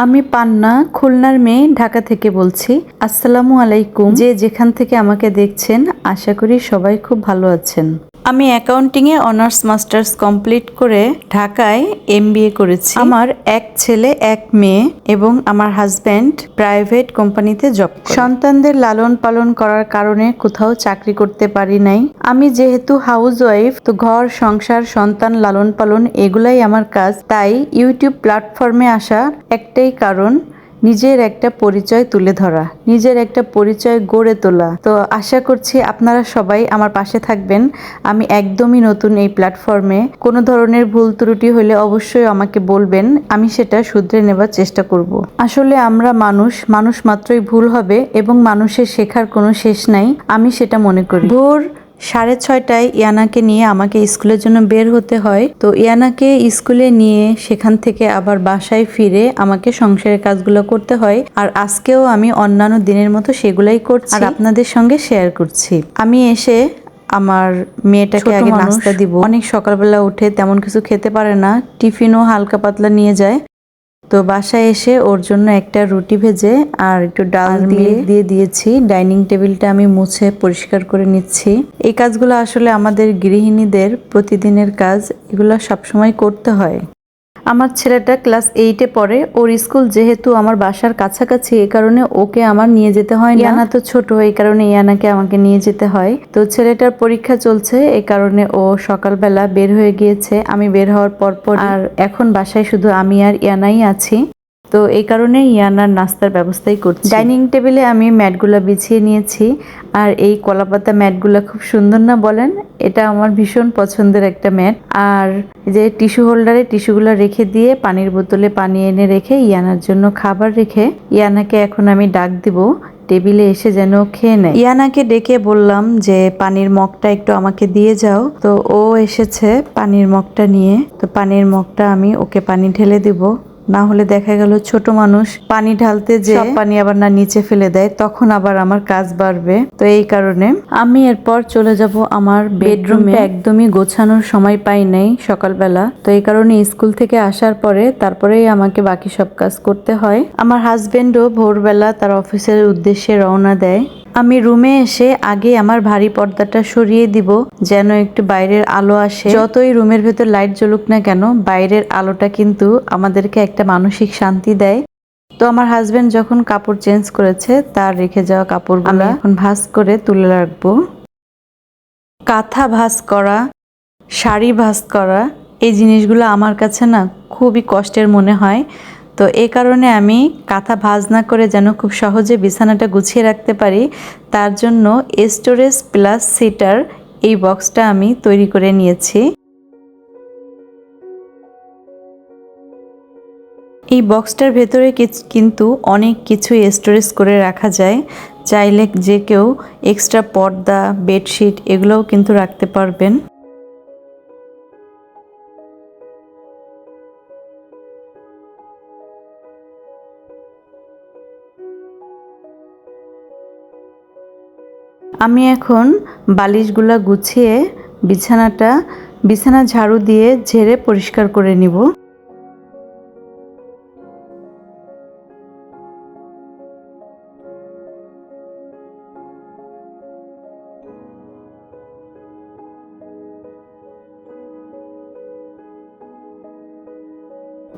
আমি পান্না খুলনার মেয়ে ঢাকা থেকে বলছি। আসসালামু আলাইকুম। যে যেখান থেকে আমাকে দেখছেন আশা করি সবাই খুব ভালো আছেন। আমি অ্যাকাউন্টিংয়ে অনার্স মাস্টার্স কমপ্লিট করে ঢাকায় এমবিএ করেছি। আমার এক ছেলে এক মেয়ে এবং আমার হাজব্যান্ড প্রাইভেট কোম্পানিতে জব করে। সন্তানদের লালন পালন করার কারণে কোথাও চাকরি করতে পারি নাই। আমি যেহেতু হাউস ওয়াইফ, তো ঘর সংসার সন্তান লালন পালন এগুলাই আমার কাজ। তাই ইউটিউব প্ল্যাটফর্মে আসা একটাই কারণ, নিজের একটা পরিচয় তুলে ধরা, নিজের একটা পরিচয় গড়ে তোলা। তো আশা করছি আপনারা সবাই আমার পাশে থাকবেন। আমি একদমই নতুন এই প্ল্যাটফর্মে। কোনো ধরনের ভুল ত্রুটি হলে অবশ্যই আমাকে বলবেন, আমি সেটা শুধরে নেবার চেষ্টা করব। আসলে আমরা মানুষ মাত্রই ভুল হবে এবং মানুষের শেখার কোনো শেষ নাই, আমি সেটা মনে করি। ভোর 6:30টায় ইয়ানাকে নিয়ে আমাকে স্কুলের জন্য বের হতে হয়। তো ইয়ানাকে স্কুলে নিয়ে সেখান থেকে আবার বাসায় ফিরে আমাকে সংসারের কাজগুলো করতে হয়। আর আজকেও আমি অন্যান্য দিনের মতো সেগুলাই করছি আর আপনাদের সঙ্গে শেয়ার করছি। আমি এসে আমার মেয়েটাকে আগে নাস্তা দিব। অনেক সকালবেলা উঠে তেমন কিছু খেতে পারে না, টিফিনও হালকা পাতলা নিয়ে যায়। তো বাসায় এসে ওর জন্য একটা রুটি ভেজে আর একটু ডাল দিয়ে দিয়েছি। ডাইনিং টেবিলটা আমি মুছে পরিষ্কার করে নিচ্ছি। এই কাজগুলো আসলে আমাদের গৃহিণীদের প্রতিদিনের কাজ, এগুলো সবসময় করতে হয়। আমার ছেলেটা ক্লাস 8-এ পড়ে। ওর স্কুল যেহেতু আমার বাসার কাছাকাছি, এই কারণে ওকে আমার নিয়ে যেতে হয় না। ইয়ানা তো ছোট, এই কারণে ইয়ানাকে আমাকে নিয়ে যেতে হয়। তো ছেলেটার পরীক্ষা চলছে, এই কারণে ও সকালবেলা বের হয়ে গিয়েছে। আমি বের হওয়ার পর আর এখন বাসায় শুধু আমি আর ইয়ানাই আছি। তো এই কারণে ইয়ানার নাস্তার ব্যবস্থাই করছি। ডাইনিং টেবিলে আমি ম্যাটগুলো বিছিয়ে নিয়েছি। আর এই কলাপাতা ম্যাটগুলো খুব সুন্দর না বলেন? এটা আমার ভীষণ পছন্দের একটা ম্যাট। আর যে টিস্যু হোল্ডারে টিস্যুগুলো রেখে দিয়ে পানির বোতলে পানি এনে রেখে ইয়ানার জন্য খাবার রেখে ইয়ানাকে এখন আমি ডাক দিব টেবিলে এসে যেন খেয়ে নেয়। ইয়ানাকে ডেকে বললাম যে পানির মগটা একটু আমাকে দিয়ে যাও। তো ও এসেছে পানির মগটা নিয়ে। তো পানির মগটা আমি ওকে পানি ঢেলে দিব, না হলে দেখা গেল ছোট মানুষ পানি ঢালতে যে সব পানি আবার না নিচে ফেলে দেয়, তখন আবার আমার কাজ বাড়বে। তো এই কারণে আমি এরপর চলে যাব আমার বেডরুমে। একদমই গোছানোর সময় পাই নাই সকালবেলা। তো এই কারণে স্কুল থেকে আসার পরে তারপরেই আমাকে বাকি সব কাজ করতে হয়। আমার হাজবেন্ডও ভোরবেলা তার অফিসের উদ্দেশ্যে রওনা দেয়। আমি রুমে এসে আগে আমার ভারী পর্দাটা সরিয়ে দিব যেন একটু বাইরের আলো আসে। যতই রুমের ভেতর লাইট জ্বলুক না কেন, বাইরের আলোটা কিন্তু আমাদেরকে একটা মানসিক শান্তি দেয়। তো আমার হাজবেন্ড যখন কাপড় চেঞ্জ করেছে, তার রেখে যাওয়া কাপড়গুলো এখন ভাঁজ করে তুলে রাখবো। কাঁথা ভাঁজ করা, শাড়ি ভাঁজ করা, এই জিনিসগুলো আমার কাছে না খুবই কষ্টের মনে হয়। তো এই কারণে আমি কাঁথা ভাঁজ না করে যেন খুব সহজে বিছানাটা গুছিয়ে রাখতে পারি, তার জন্য স্টোরেজ প্লাস সিটার এই বক্সটা আমি তৈরি করে নিয়েছি। এই বক্সটার ভেতরে কিন্তু অনেক কিছু স্টোরেজ করে রাখা যায়। চাইলে যে কেউ এক্সট্রা পর্দা, বেডশিট এগুলোও কিন্তু রাখতে পারবেন। আমি এখন বালিশগুলা গুছিয়ে বিছানা ঝাড়ু দিয়ে ঝেড়ে পরিষ্কার করে নিব।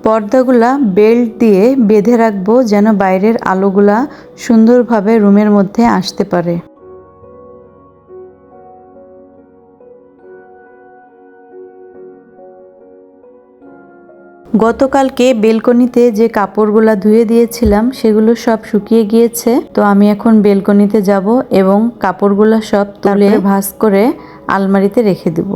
পর্দাগুলা বেল্ট দিয়ে বেঁধে রাখবো যেন বাইরের আলোগুলা সুন্দরভাবে রুমের মধ্যে আসতে পারে। গতকালকে বেলকনিতে যে কাপড়গুলা ধুয়ে দিয়েছিলাম সেগুলো সব শুকিয়ে গিয়েছে। তো আমি এখন বেলকনিতে যাব এবং কাপড়গুলা সব তুলে ভাঁজ করে আলমারিতে রেখে দেব।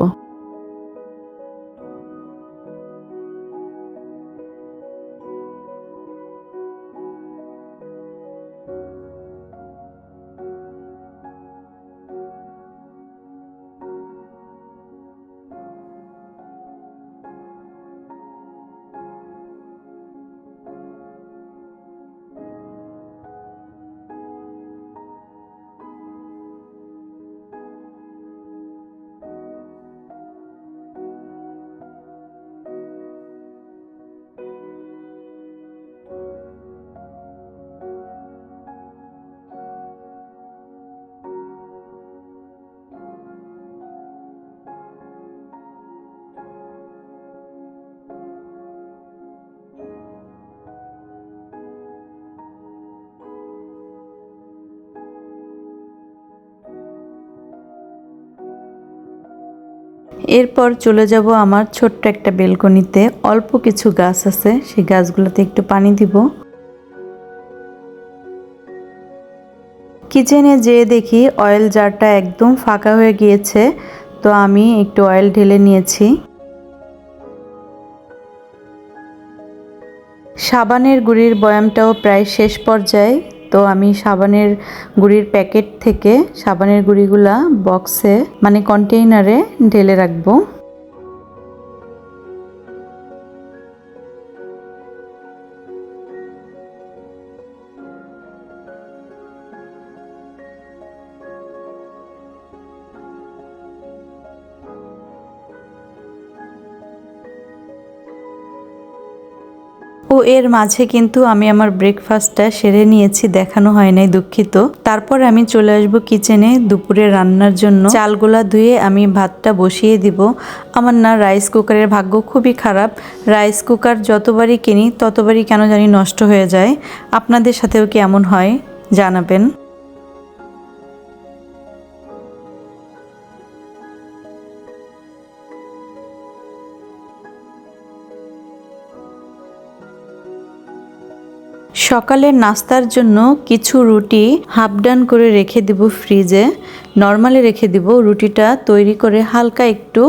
এরপর চলে যাব আমার ছোট্ট একটা বেলকনিতে। অল্প কিছু গাছ আছে, সেই গাছগুলোতে একটু পানি দিব। কিচেনে যেয়ে দেখি অয়েল জারটা একদম ফাঁকা হয়ে গিয়েছে, তো আমি একটু অয়েল ঢেলে নিয়েছি। সাবানের গুঁড়ির বয়ামটাও প্রায় শেষ পর্যায়ে, তো আমি সাবানের গুঁড়ির প্যাকেট থেকে সাবানের গুঁড়িগুলা বক্সে মানে কন্টেইনারে ঢেলে রাখবো। ও এর মাঝে কিন্তু আমি আমার ব্রেকফাস্টটা সেরে নিয়েছি, দেখানো হয় নাই, দুঃখিত। তারপর আমি চলে আসব কিচেনে দুপুরে রান্নার জন্য। চালগুলা ধুয়ে আমি ভাতটা বসিয়ে দিব। আমার না রাইস কুকারের ভাগ্য খুবই খারাপ। রাইস কুকার যতবারই কিনি ততবারই কেন জানি নষ্ট হয়ে যায়। আপনাদের সাথেও কি এমন হয় জানাবেন। সকালের নাস্তার জন্য কিছু রুটি হাফ ডান করে রেখে দিব ফ্রিজে। নরমালি রেখে দিব। রুটিটা তৈরি করে হালকা একটু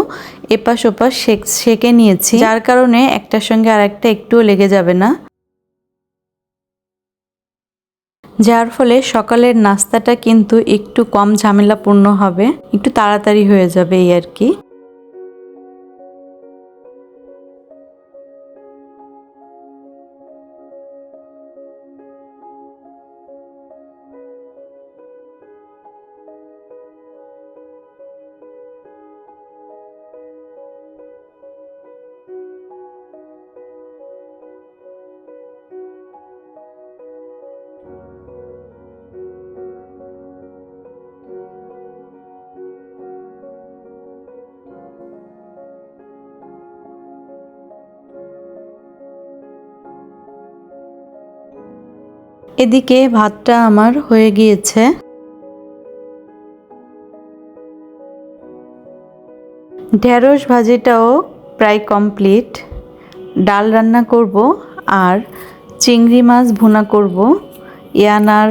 এপাশ ওপাশ সেকে নিয়েছি, যার কারণে একটার সঙ্গে আর একটা একটুও লেগে যাবে না, যার ফলে সকালের নাস্তাটা কিন্তু একটু কম ঝামেলাপূর্ণ হবে, একটু তাড়াতাড়ি হয়ে যাবে এই আর কি। এদিকে ভাতটা আমার হয়ে গিয়েছে। ঢেঁড়স ভাজিটাও প্রায় কমপ্লিট। ডাল রান্না করব আর চিংড়ি মাছ ভুনা করব। ইয়ানার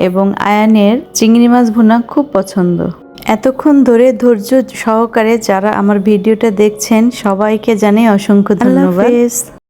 এবং আয়ানের চিংড়ি মাছ ভুনা খুব পছন্দ। এতক্ষণ ধরে ধৈর্য সহকারে যারা আমার ভিডিওটা দেখছেন সবাইকে জানাই অসংখ্য ধন্যবাদ।